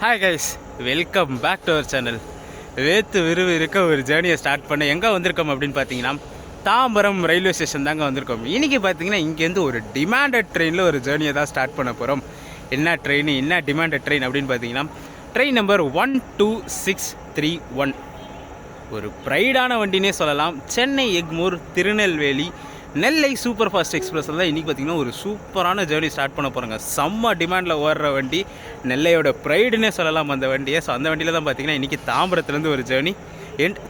Hi guys, welcome back to our channel. வேத்து விறுவி இருக்க ஒரு ஜேர்னியை ஸ்டார்ட் பண்ண எங்கே வந்திருக்கோம் அப்படின்னு பார்த்தீங்கன்னா தாம்பரம் ரயில்வே ஸ்டேஷன் தாங்க வந்திருக்கோம். இன்றைக்கி பார்த்தீங்கன்னா இங்கேருந்து ஒரு டிமாண்டட் ட்ரெயினில் ஒரு ஜேர்னியை தான் ஸ்டார்ட் பண்ண போகிறோம். என்ன ட்ரெயின், என்ன டிமாண்டட் ட்ரெயின் அப்படின்னு பார்த்தீங்கன்னா ட்ரெயின் நம்பர் 12631. ஒரு ப்ரைடான வண்டினே சொல்லலாம். சென்னை எக்மூர் திருநெல்வேலி நெல்லை சூப்பர் ஃபாஸ்ட் எக்ஸ்பிரஸில் தான் இன்றைக்கி பார்த்திங்கன்னா ஒரு சூப்பரான ஜேர்னி ஸ்டார்ட் பண்ண போகிறாங்க. செம்ம டிமாண்டில் ஓடுற வண்டி, நெல்லையோட ப்ரைடுன்னே சொல்லலாம் அந்த வண்டியை. ஸோ அந்த வண்டியில் தான் பார்த்திங்கன்னா இன்றைக்கி தாம்பரத்துலேருந்து ஒரு ஜேர்னி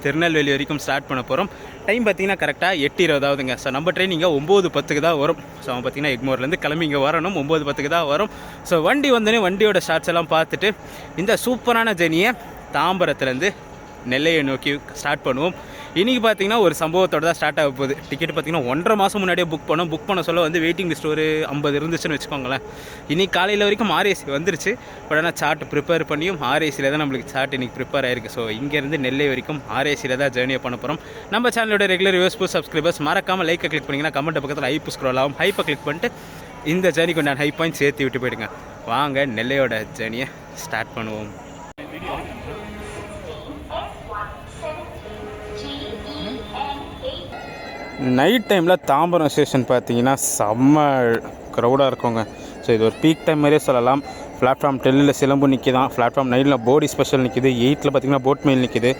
திருநெல்வேலி வரைக்கும் ஸ்டார்ட் பண்ண போகிறோம். டைம் பார்த்திங்கன்னா கரெக்டாக 8:20. ஸோ நம்ம ட்ரெயின் இங்கே 9:10 தான் வரும். ஸோ அவன் பார்த்திங்கன்னா எக்மோர்லேருந்து கிளம்பி இங்கே வரணும், 9:10 தான் வரும். ஸோ வண்டி வந்தோடனே வண்டியோட ஷார்ட்ஸ் எல்லாம் பார்த்துட்டு இந்த சூப்பரான ஜேர்னியை தாம்பரத்துலேருந்து நெல்லையை நோக்கி ஸ்டார்ட் பண்ணுவோம். இன்றைக்கி பார்த்திங்கன்னா ஒரு சம்பவத்தோடு தான் ஸ்டார்ட் ஆக போகுது. டிக்கெட் பார்த்திங்கன்னா 1.5 மாதம் முன்னாடியே புக் பண்ண சொல்ல வந்து வெயிட்டிங் லிஸ்ட் ஒரு 50 இருந்துச்சுன்னு வச்சுக்கோங்களேன். இன்றைக்கி காலையில் வரைக்கும் RAC வந்துருச்சு. பட் ஆனால் சார்ட் ப்ரிப்பேர் பண்ணியும் RACயில் தான் நம்மளுக்கு சார்ட் இன்றைக்கி ப்ரிப்பேர் ஆகிருக்கு. ஸோ இங்கேருந்து நெல்லை வரைக்கும் RACயில் தான் ஜேர்னியை பண்ண போகிறோம். நம்ம சேனலோட ரெகுலர் வியூவர்ஸ் சப்ஸ்கிரைபர்ஸ் மறக்காமல் லைக்கை கிளிக் பண்ணிங்கன்னா கமெண்ட் பக்கத்தில் ஹைப் ஸ்க்ரோல் ஆகும். ஹைப்பை கிளிக் பண்ணிட்டு இந்த ஜேர்னிக்கு நான் ஹை பாயிண்ட் சேர்த்து விட்டு போயிடுங்க. வாங்க நெல்லையோட ஜேர்னியை ஸ்டார்ட் பண்ணுவோம். நைட் டைமில் தாம்பரம் ஸ்டேஷன் பார்த்தீங்கன்னா செம்ம க்ரௌடாக இருக்குங்க. ஸோ இது ஒரு பீக் டைம் மாதிரியே சொல்லலாம். பிளாட்ஃபார்ம் 10 சிலம்பு நிற்கிதான், பிளாட்ஃபார்ம் 9 போடி ஸ்பெஷல் நிற்கிது, 8 பார்த்திங்கன்னா போட் மெயில் நிற்கிது,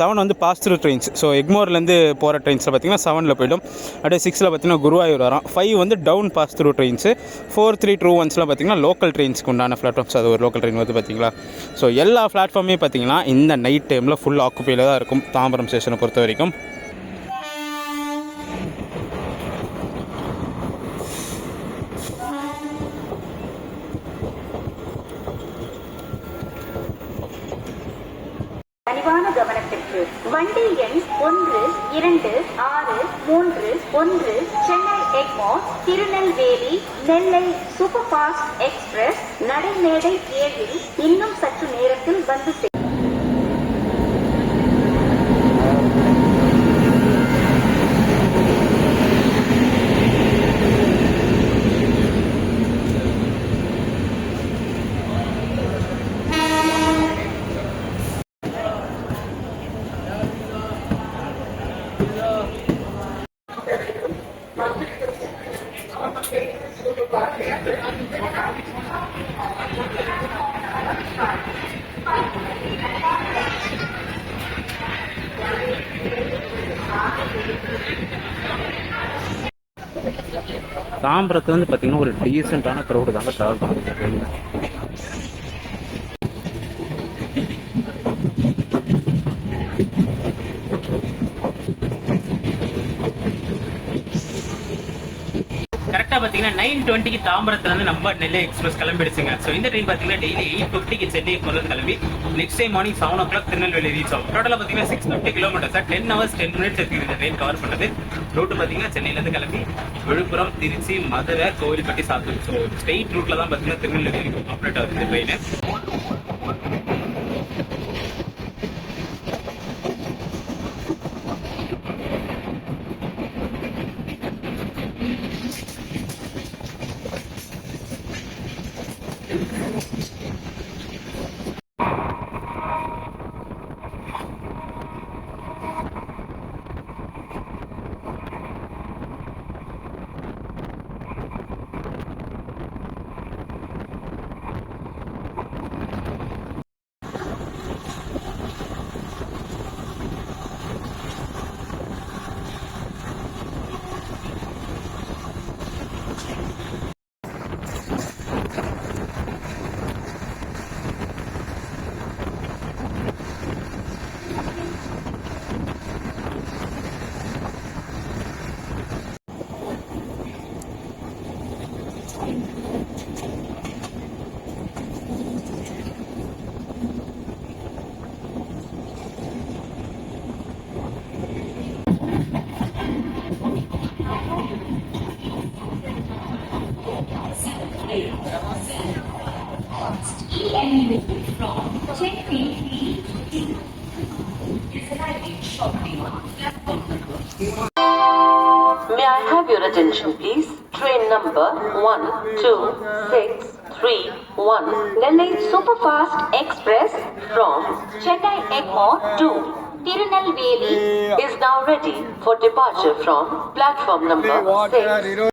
7 வந்து பாஸ் த்ரூ ட்ரெயின்ஸ். ஸோ எக்மோர்லேருந்து போகிற ட்ரெயின்ஸில் பார்த்திங்கன்னா 7 போய்டும். அப்படியே 6 பார்த்திங்கன்னா குருவாயூர் வரும். 5 வந்து டவுன் பாஸ் த்ரூ ட்ரெயின்ஸு. 4, 3, 2, 1 பார்த்திங்கன்னா லோக்கல் ட்ரெயின்ஸ்க்கு உண்டான பிளாட்ஃபார்ம்ஸ். அது ஒரு லோக்கல் ட்ரெயின் வந்து பார்த்திங்களா. ஸோ எல்லா பிளாட்ஃபார்மே பார்த்திங்கன்னா இந்த நைட் டைமில் ஃபுல் ஆக்குப்பையில் தான் இருக்கும் தாம்பரம் ஸ்டேஷனை பொறுத்த வரைக்கும். கவனத்திற்கு வண்டி எண் 126331 சென்னை எக்மோர் திருநெல்வேலி நெல்லை சூப்பர் ஃபாஸ்ட் எக்ஸ்பிரஸ் நடைமேடை 7 இன்னும் சற்று நேரத்தில் வந்து தாம்பரத்தில் வந்து பார்த்திங்கன்னா ஒரு டீசெண்டான க்ரௌடு தாங்க ட்ராவல் பண்ணுறது. கரெக்டாக பார்த்தீங்கன்னா 9:20 தாம்பரத்துலேருந்து நம்ம நெல்லை எக்ஸ்பிரஸ் கிளம்பிடுச்சுங்க. ஸோ இந்த ட்ரெயின் பார்த்தீங்கன்னா டெய்லி 8:50 சென்னை போகிறது கிளம்பி next time morning 7 o'clock Tirunelveli reach ஆகும். டோட்டலாக பார்த்தீங்கன்னா 650 கிலோமீட்டர்ஸ், 10 hours 10 minutes இருக்குது இந்த ட்ரெயின் கவர் பண்ணுறது. ரூட்டு பார்த்தீங்கன்னா சென்னையிலேருந்து கிளம்பி விழுப்புரம், திருச்சி, மதுரை, கோவில்பட்டி, சாத்தூர். ஸோ ஸ்ட்ரெயிட் ரூட்டில் தான் பார்த்தீங்கன்னா திருநெல்வேலி ஆப்ரேட் ஆகுது இந்த train. May I have your attention, please? Train number 1263 1. Nellai super fast express From Chennai Egmore to Tirunelveli is now ready for departure from platform number 6.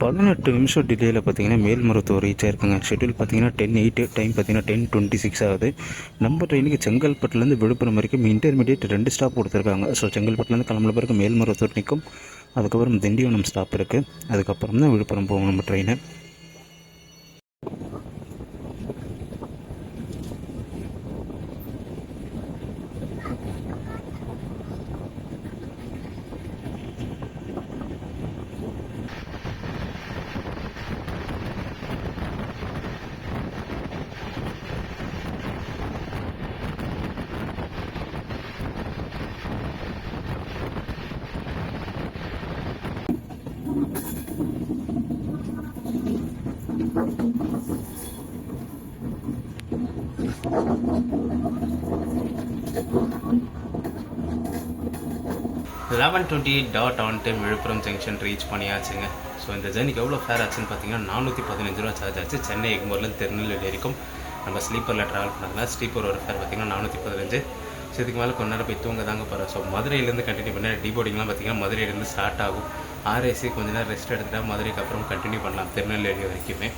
பதினெட்டு நிமிஷம் டிலேயில் பார்த்தீங்கன்னா மேல்மருவத்தூர் ரீச் ஆயிருக்குங்க. ஷெட்யூல் பார்த்தீங்கன்னா 10:08, டைம் பார்த்தீங்கன்னா 10:26 ஆகுது. நம்ம ட்ரெயினுக்கு செங்கல்பட்டுலேருந்து விழுப்புரம் வரைக்கும் இன்டர்மீடியட் 2 ஸ்டாப் கொடுத்துருக்காங்க. ஸோ செங்கல்பட்டுலேருந்து கிளம்புற பிறகு மேல்மருவத்தூர் நிற்கும், அதுக்கப்புறம் திண்டிவனம் ஸ்டாப் இருக்குது, அதுக்கப்புறம் தான் விழுப்புரம் போகும் நம்ம ட்ரெயினை. (11:28) டைம் விழுப்புரம் ஜங்ஷன் ரீச் பண்ணியாச்சுங்க. ஸோ இந்த ஜர்னிக்கு எவ்வளோ ஃபேர் ஆச்சுன்னு பார்த்தீங்கன்னா 415 ரூபா சார்ஜ் ஆச்சு. சென்னை எக்மோர்லேருந்து திருநெல்வேலி வரைக்கும் நம்ம ஸ்லீப்பரில் ட்ராவல் பண்ணதுனால ஸ்லீப்பரோட ஃபேர் பார்த்தீங்கன்னா 415. ஸோ இதுக்கு மேலே கொஞ்ச நேரம் போய் தூங்க தாங்க போகிறோம். ஸோ மதுரையிலேருந்து கண்டினியூ பண்ண டிபோர்டிங்லாம் பார்த்தீங்கன்னா மதுரையிலேருந்து ஸ்டார்ட் ஆகும். ஆர்ஏசி கொஞ்ச நேரம் ரெஸ்ட் எடுத்துகிட்டா மதுரைக்கு அப்புறம் கண்டினியூ பண்ணலாம் திருநெல்வேலி வரைக்குமே.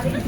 Nellai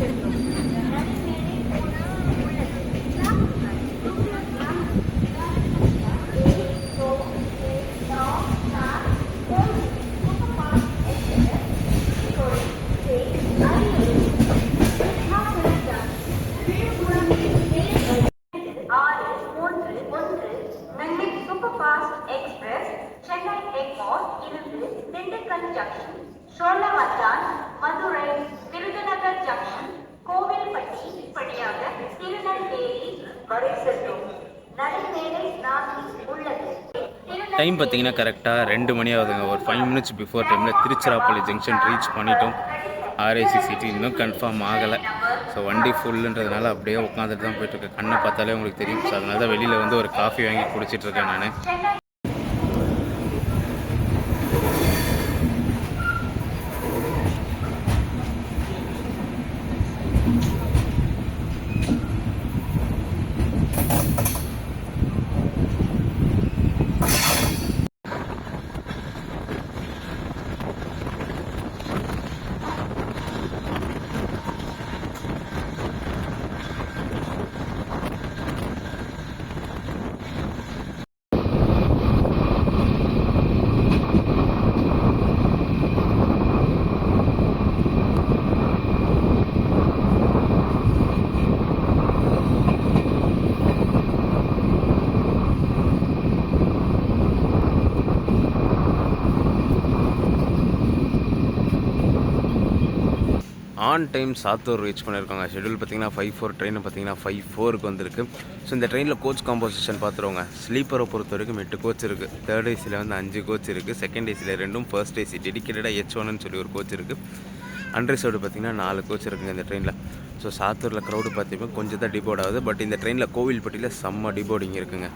super fast express Chennai Egmore இருந்து திண்டுக்கல் ஜங்ஷன், சோழவந்தான், மதுரை, விருதுநகர் ஜங்ஷன், கோவில்பட்டி வழியாக திருநெல்வேலி வரை செல்லும் நடைமேடை நாட்டில் உள்ளது. டைம் பார்த்தீங்கன்னா கரெக்டாக 2 மணி ஆகுதுங்க. ஒரு 5 மினிட்ஸ் பிஃபோர் டைமில் திருச்சிராப்பள்ளி ஜங்ஷன் ரீச் பண்ணிட்டோம். ஆர்ஐசி சிட்டி இன்னும் கன்ஃபார்ம் ஆகலை. ஸோ வண்டி ஃபுல்லுன்றதுனால அப்படியே உட்காந்துட்டு தான் போயிட்டுருக்கேன். கண்ணை பார்த்தாலே உங்களுக்கு தெரியும். ஸோ அதனால தான் வெளியில் வந்து ஒரு காஃபி வாங்கி குடிச்சிட்ருக்கேன் நான். ஆன் டைம் சாத்தூர் ரீச் பண்ணியிருக்காங்க. ஷெடியூல் பார்த்தீங்கன்னா 5:04, ட்ரெயின் பார்த்தீங்கன்னா 5:04 வந்திருக்கு. ஸோ இந்த ட்ரெயினில் கோச் காம்போசிஷன் பார்த்துருவோங்க. ஸ்லீப்பரை பொறுத்த வரைக்கும் 8 கோச் இருக்குது. தேர்ட் ஏசியில் வந்து 5 கோச் இருக்குது. செகண்ட் ஏசியில் 2, ஃபர்ஸ்ட் ஏசி டெடிக்கேட்டடாக H1ன்னு சொல்லி ஒரு கோச் இருக்குது. அன்ரிசர்வ்டு பார்த்தீங்கன்னா 4 கோச் இருக்குங்க இந்த ட்ரெயினில். ஸோ சாத்தூரில் க்ரௌடு பார்த்தீங்கன்னா கொஞ்சம் தான் டிபோர்ட் ஆகுது. பட் இந்த ட்ரெயினில் கோவில்பட்டியில் செம்ம டிபோர்டிங் இருக்குங்க.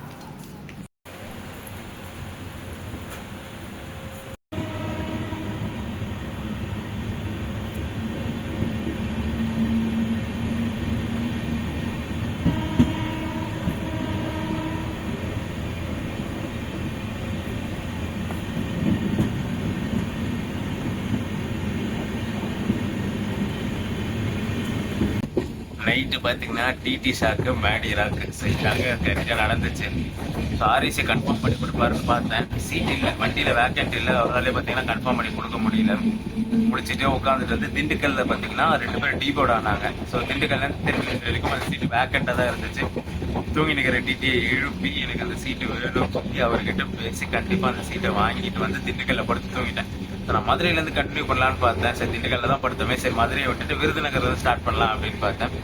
நைட்டு பார்த்தீங்கன்னா டிடி ஷாக்கு மேடி ராக்கு சரியாக தெரிஞ்ச நடந்துச்சு. ஸோ ஆர்இசி கன்ஃபார்ம் பண்ணி கொடுப்பாருன்னு பார்த்தேன். சீட் இல்லை, வண்டியில் வேக்கண்ட் இல்லை. அவராலே பார்த்தீங்கன்னா கன்ஃபார்ம் பண்ணி கொடுக்க முடியல. முடிச்சுட்டே உட்காந்துட்டு வந்து திண்டுக்கல்ல பார்த்தீங்கன்னா 2 பேர் டிபோர்ட் ஆனாங்க. ஸோ திண்டுக்கல்லேருந்து திருப்பி வரைக்கும் அந்த சீட்டு வேக்கண்ட்டாக தான் இருந்துச்சு. தூங்கி நிற்கிற டிடியை எழுப்பி எனக்கு அந்த சீட்டு வேணும் சொல்லி அவர்கிட்ட பேசி கண்டிப்பாக அந்த சீட்டை வாங்கிட்டு வந்து திண்டுக்கல்ல படுத்து தூங்கிட்டேன். ஸோ நான் மதுரையிலேருந்து கண்டினியூ பண்ணலான்னு பார்த்தேன். சரி திண்டுக்கல்ல தான் படுத்தமே, சரி மதுரையை விட்டுட்டு விருதுநகர்லேருந்து ஸ்டார்ட் பண்ணலாம் அப்படின்னு பார்த்தேன்.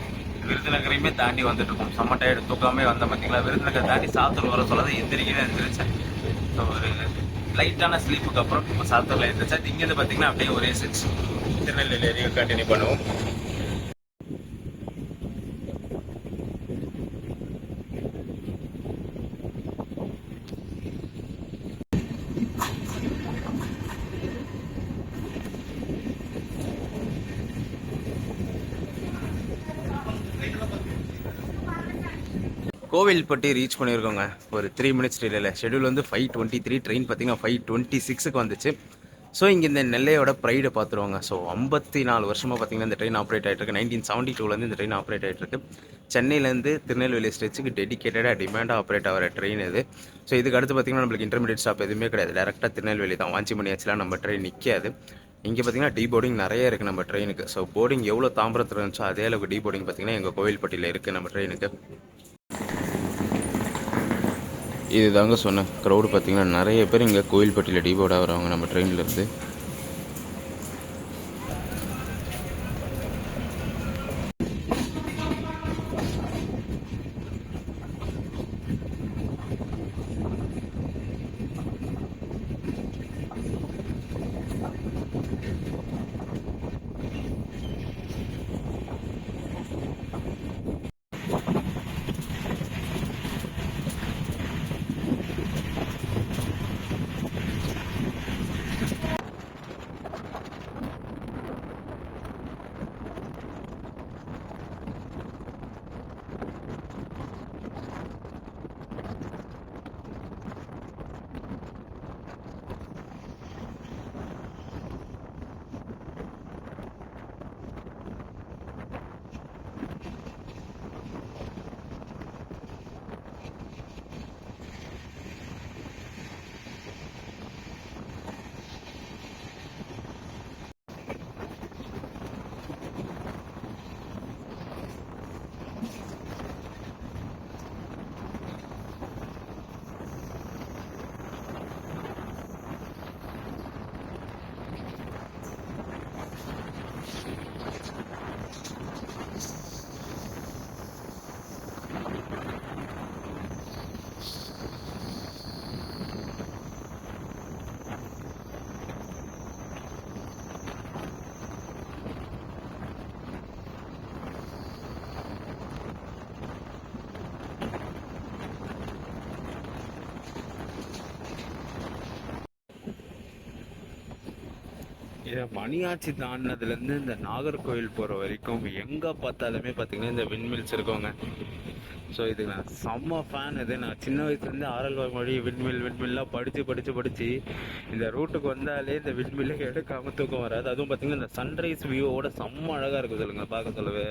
விருதுநகரையுமே தாண்டி வந்துட்டு இருக்கோம். செம்ம டயர்டு, தூக்காமே வந்த பார்த்தீங்களா. விருதுநகர் தாண்டி சாத்தூர் வர சொல்லதை எந்திரிக்கவே எந்திரிச்சேன். ஸோ ஒரு லைட்டான ஸ்லீப்புக்கு அப்புறம் இப்போ சாத்தூரில் எந்திரிச்சேன். இங்கேருந்து பார்த்தீங்கன்னா அப்படியே ஒரே சிக்ஸ் திருநெல்வேலி வரைக்கும் கண்டினியூ பண்ணுவோம். கோவில்பட்டி ரீச் பண்ணியிருக்கோங்க ஒரு 3 மினிட்ஸ் டிலேல. ஷெடியூல் வந்து 5:23, ட்ரெயின் பார்த்தீங்கன்னா 5:26 வந்துச்சு. ஸோ இங்கே இந்த நெல்லையோட ப்ரைடை பார்த்துருவாங்க. ஸோ 54 வருஷமாக பார்த்தீங்கன்னா இந்த ட்ரெயின் ஆப்ரேட் ஆகிட்டு இருக்கு. 1972 இந்த ட்ரெயின் ஆப்ரேட் ஆகிட்டு இருக்கு. சென்னையிலேருந்து திருநெல்வேலி ஸ்டேச்சுக்கு டெடிக்கேட்டடாக டிமாண்டாக ஆப்ரேட் ஆகிற ட்ரெயின் இது. ஸோ இதுக்கு அடுத்து பார்த்தீங்கன்னா நம்மளுக்கு இன்டர்மீடியட் ஸ்டாப் எதுவுமே கிடையாது. டேரெக்டாக திருநெல்வேலி தான். வாஞ்சிமணியாச்சுலாம் நம்ம ட்ரெயின் நிற்காது. இங்கே பார்த்தீங்கன்னா டீ போர்டிங் நிறைய இருக்குது நம்ம ட்ரெயினுக்கு. ஸோ போர்டிங் எவ்வளோ தாம்பரத்தில் இருந்துச்சோ அதே அளவுக்கு டீ போர்டிங் பார்த்தீங்கன்னா எங்கள் கோவில்பட்டியில் இருக்குது நம்ம ட்ரெயினுக்கு. இது தாங்க சொன்னேன், க்ரௌடு பார்த்தீங்கன்னா நிறைய பேர் இங்கே கோவில்பட்டியில் டிபோர்ட் ஆகிறவங்க நம்ம ட்ரெயின்லேருந்து. இதை மணியாச்சி தாண்டினதுலேருந்து இந்த நாகர்கோவில் போகிற வரைக்கும் எங்கே பார்த்தாலுமே பார்த்தீங்கன்னா இந்த விண்மில்ஸ் இருக்கோங்க. ஸோ இதுக்கு நான் செம்ம ஃபேன். இது நான் சின்ன வயசுலேருந்து ஆரல்வாய் மொழி விண்மில்லாம் படித்து இந்த ரூட்டுக்கு வந்தாலே இந்த விண்மில்லை எடுக்காமல் தூக்கம் வராது. அதுவும் பார்த்தீங்கன்னா இந்த சன்ரைஸ் வியூவோட செம்ம அழகாக இருக்கும் சொல்லுங்கள் பார்க்க சொல்லவே.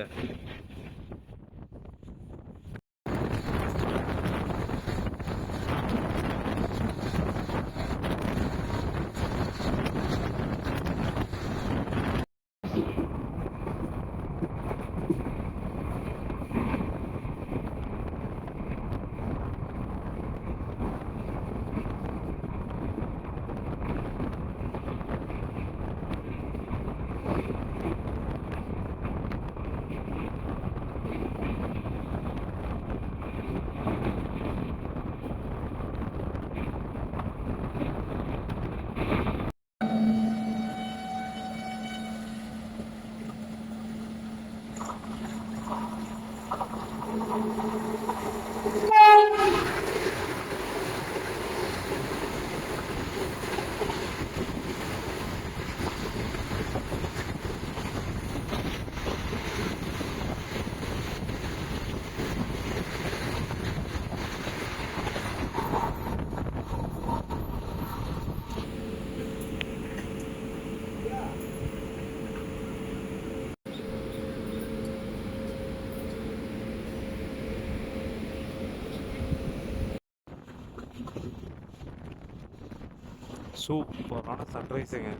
சூப்பரான சன்ரைஸுங்க.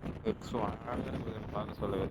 ஸோ அழகாக இருக்குது பார்க்க சொல்லவே.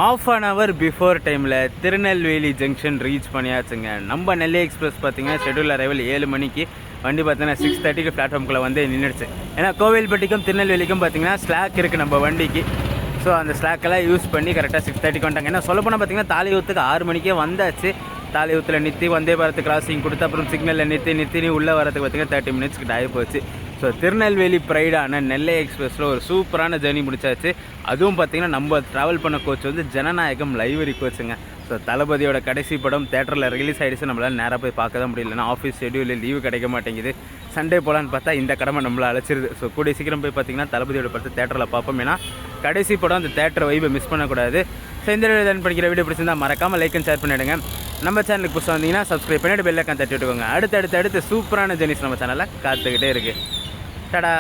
ஆஃப் அன் ஹவர் பிஃபோர் டைமில் திருநெல்வேலி ஜங்ஷன் ரீச் பண்ணியாச்சுங்க. நம்ம நெல்லை எக்ஸ்பிரஸ் பார்த்தீங்கன்னா ஷெட்யூல் அரைவல் 7 மணிக்கு, வண்டி பார்த்தீங்கன்னா 6:30க்கு பிளாட்ஃபார்முக்குள்ளே வந்து நின்றுடுச்சு. ஏன்னா கோவில்பட்டிக்கும் திருநெல்வேலிக்கும் பார்த்தீங்கன்னா ஸ்லாக் இருக்குது நம்ம வண்டிக்கு. ஸோ அந்த ஸ்லாக்கெல்லாம் யூஸ் பண்ணி கரெக்டாக 6:30க்கு வந்துட்டாங்க. ஏன்னா சொல்லப்போனால் பார்த்தீங்கன்னா தாலியூத்துக்கு 6 மணிக்கே வந்தாச்சு. தாலியூத்தில் நிறுத்தி வந்தே பாரத் கிராசிங் கொடுத்து அப்புறம் சிக்னலில் நிறுத்தி உள்ளே வரதுக்கு பார்த்தீங்கன்னா 30 மினிட்ஸ் கிட்ட ஆகி போச்சு. ஸோ திருநெல்வேலி ப்ரைடான நெல்லை எக்ஸ்பிரஸில் ஒரு சூப்பரான ஜேர்னி முடிச்சாச்சு. அதுவும் பார்த்திங்கன்னா நம்ம ட்ராவல் பண்ண கோச் வந்து ஜனநாயகம் லைவரி கோச்சுங்க. ஸோ தளபதியோட கடைசி படம் தேட்டரில் ரிலீஸ் ஆகிடுச்சு. நம்மளால் நேராக போய் பார்க்க தான் முடியலன்னா ஆஃபீஸ் ஷெடியூலில் லீவு கிடைக்க மாட்டேங்குது. சண்டே போகலான்னு பார்த்தா இந்த கடமை நம்மளை அழைச்சிருது. ஸோ கூடிய சீக்கிரம் போய் பார்த்திங்கன்னா தளபதியோட படத்தை தேட்டரில் பார்ப்போம். ஏன்னா கடைசி படம் அந்த தேட்டர் வைப்பை மிஸ் பண்ணக்கூடாது. ஸோ இந்த வீடியோ படிக்கிற வீடியோ பிடிச்சிருந்தால் மறக்காமல் லைக் அண்ட் ஷேர் பண்ணிவிடுங்க. நம்ம சேனலுக்கு புதுசாக வந்தீங்கன்னா சப்ஸ்கிரைப் பண்ணிவிட்டு பெல் ஐக்கான் தட்டி விட்டுக்கோங்க. அடுத்து சூப்பரான ஜெர்னிஸ் நம்ம சேனலில் காத்துக்கிட்டே இருக்குது. டடா.